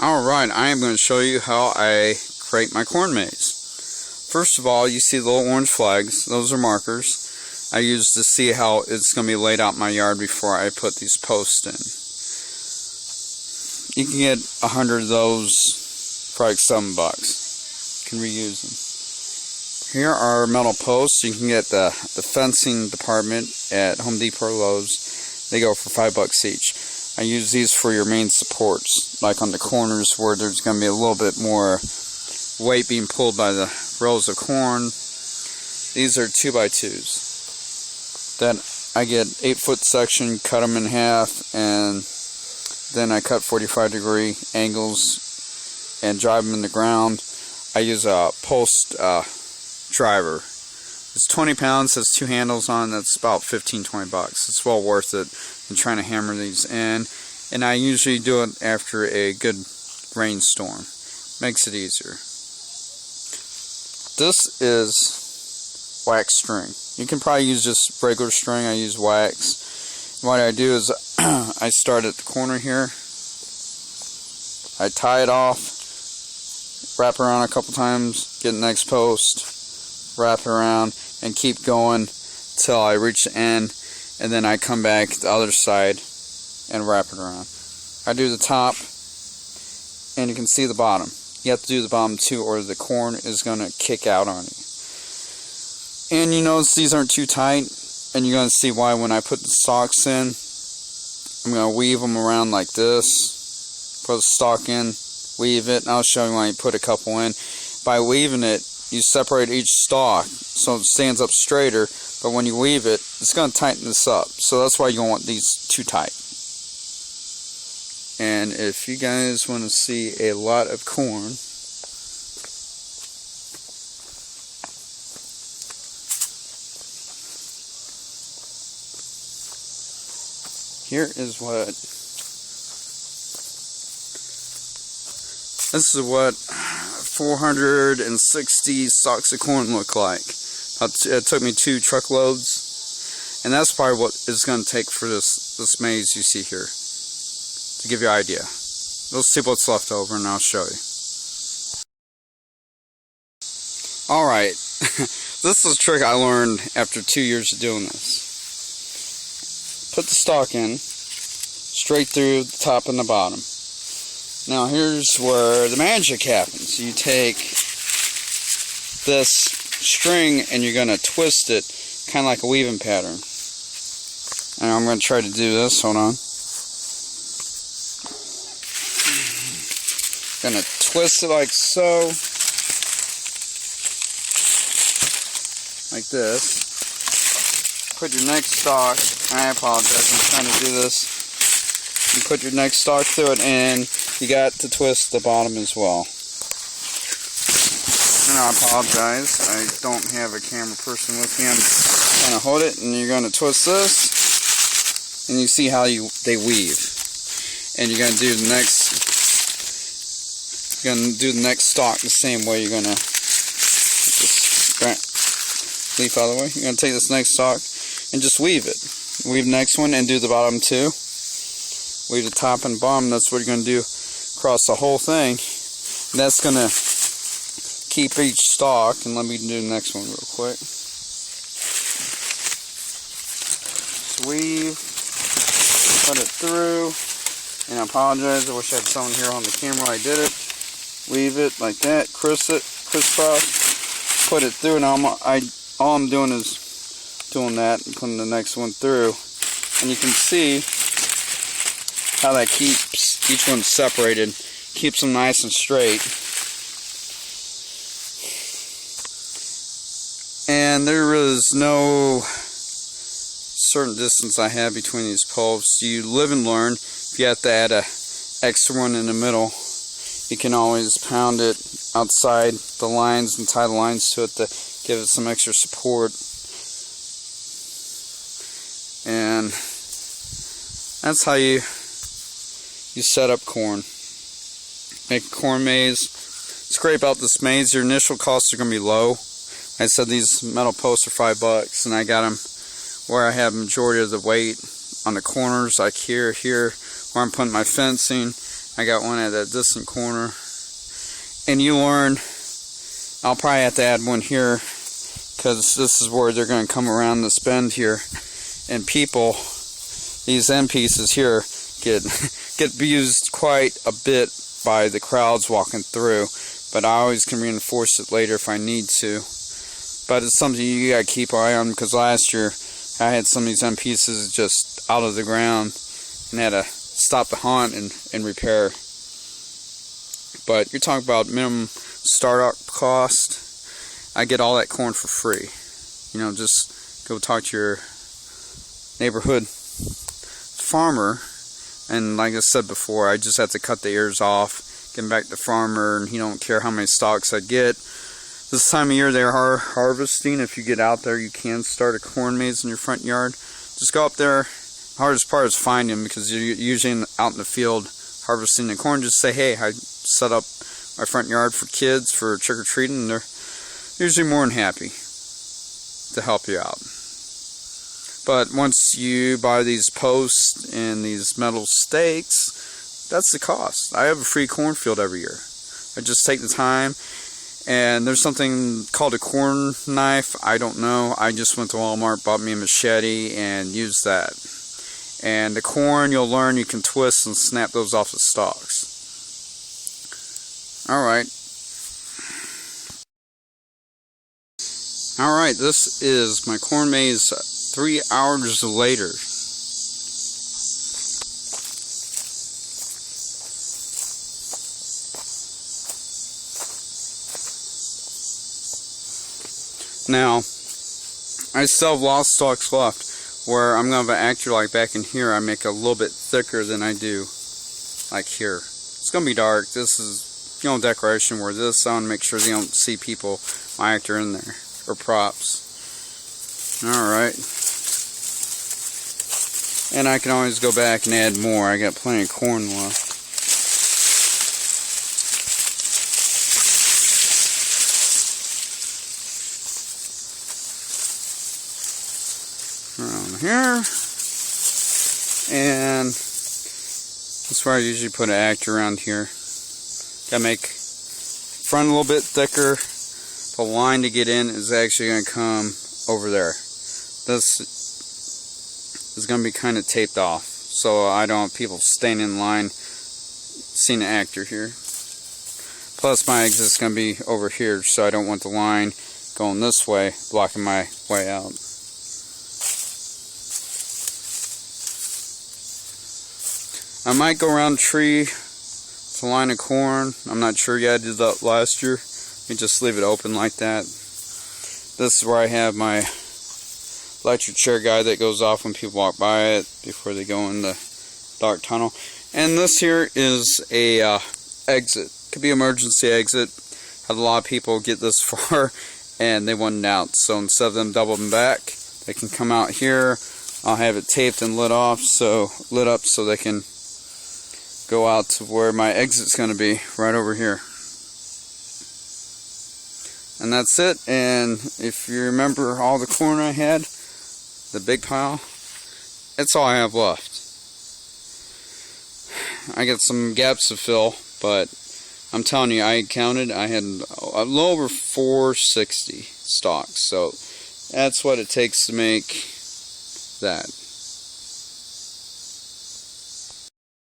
Alright, I am going to show you how I create my corn maze. First of all, you see the little orange flags. Those are markers I use to see how it's going to be laid out in my yard before I put these posts in. You can get 100 of those for like $7. You can reuse them. Here are metal posts. You can get the fencing department at Home Depot or Lowe's. They go for $5 each. I use these for your main supports, like on the corners where there's going to be a little bit more weight being pulled by the rows of corn. These are 2x2s. Then I get 8-foot section, cut them in half, and then I cut 45-degree angles and drive them in the ground. I use a post driver. It's 20 pounds, has 2 handles on. That's about $15-20. It's well worth it in trying to hammer these in. And I usually do it after a good rainstorm. Makes it easier. This is wax string. You can probably use just regular string. I use wax. What I do is I start at the corner here. I tie it off, wrap it around a couple times, get the next post, wrap it around, and keep going till I reach the end, and then I come back the other side and wrap it around. I do the top, and you can see the bottom. You have to do the bottom too, or the corn is going to kick out on you. And you notice these aren't too tight, and you're going to see why when I put the stalks in. I'm going to weave them around like this, put the stalk in, weave it, and I'll show you when I put a couple in. By weaving it, you separate each stalk so it stands up straighter, but when you weave it, it's going to tighten this up. So that's why you don't want these too tight. And if you guys want to see a lot of corn, here is what this is what 460 stalks of corn look like. It took me 2 truckloads, and that's probably what it's going to take for this maze you see here, to give you an idea. Let's see what's left over, and I'll show you. Alright, this is a trick I learned after 2 years of doing this. Put the stalk in, straight through the top and the bottom. Now here's where the magic happens. You take this string and you're going to twist it kind of like a weaving pattern. And I'm going to try to do this. Hold on. Going to twist it like so. Like this. Put your next stalk. I apologize. I'm trying to do this. You put your next stalk through it, and you got to twist the bottom as well. And I apologize, I don't have a camera person with me. I'm trying to hold it, and you're going to twist this, and you see how they weave. And you're going to do the next. You're going to do the next stalk the same way. You're going to just leaf out of the way. You're going to take this next stalk and just weave it. Weave the next one and do the bottom too. Weave the top and bottom. That's what you're going to do across the whole thing. And that's going to keep each stalk. And let me do the next one real quick. Just weave, put it through. And I apologize, I wish I had someone here on the camera. I did it. Weave it like that, crisscross, put it through. Now all I'm doing is doing that and putting the next one through. And you can see how that keeps each one separated, keeps them nice and straight. And there is no certain distance I have between these posts. You live and learn. If you have to add a extra one in the middle, you can always pound it outside the lines and tie the lines to it to give it some extra support. And that's how you set up corn. Make a corn maze. Scrape out this maze. Your initial costs are going to be low. I said these metal posts are $5, and I got them where I have majority of the weight on the corners, like here, where I'm putting my fencing. I got one at a distant corner. And you learn, I'll probably have to add one here, because this is where they're going to come around this bend here. And people, these end pieces here, get abused quite a bit by the crowds walking through. But I always can reinforce it later if I need to. But it's something you gotta keep an eye on, because last year I had some of these end pieces just out of the ground and had to stop the hunt and repair. But you're talking about minimum startup cost. I get all that corn for free. You know, just go talk to your neighborhood farmer, and like I said before, I just have to cut the ears off, get back to the farmer, and he don't care how many stalks I get. This time of year they are harvesting. If you get out there, you can start a corn maze in your front yard. Just go up there. The hardest part is finding them, because you're usually out in the field harvesting the corn. Just say, hey, I set up my front yard for kids for trick-or-treating, and they're usually more than happy to help you out. But once you buy these posts and these metal stakes, that's the cost. I have a free cornfield every year. I just take the time. And there's something called a corn knife. I don't know. I just went to Walmart, bought me a machete, and used that. And the corn, you'll learn you can twist and snap those off the stalks. Alright. Alright, this is my corn maze 3 hours later. Now, I still have lost stalks left, where I'm going to have an actor like back in here. I make it a little bit thicker than I do like here. It's going to be dark. This is, you know, decoration where this on, make sure they don't see people, my actor in there, or props. Alright. And I can always go back and add more. I got plenty of corn left. Around here, and that's where I usually put an actor around here. Gotta make front a little bit thicker. The line to get in is actually going to come over there. This is going to be kind of taped off, so I don't want people staying in line seeing the actor here. Plus my exit's going to be over here, so I don't want the line going this way, blocking my way out. I might go around the tree with a line of corn. I'm not sure yet. I did that last year. You just leave it open like that. This is where I have my electric chair guide that goes off when people walk by it before they go in the dark tunnel. And this here is a exit. Could be emergency exit. Had a lot of people get this far and they want out. So instead of them doubling back, they can come out here. I'll have it taped and lit up so they can go out to where my exit's going to be, right over here. And that's it. And if you remember all the corn I had, the big pile, that's all I have left. I got some gaps to fill, but I'm telling you, I counted, I had a little over 460 stalks, so that's what it takes to make that.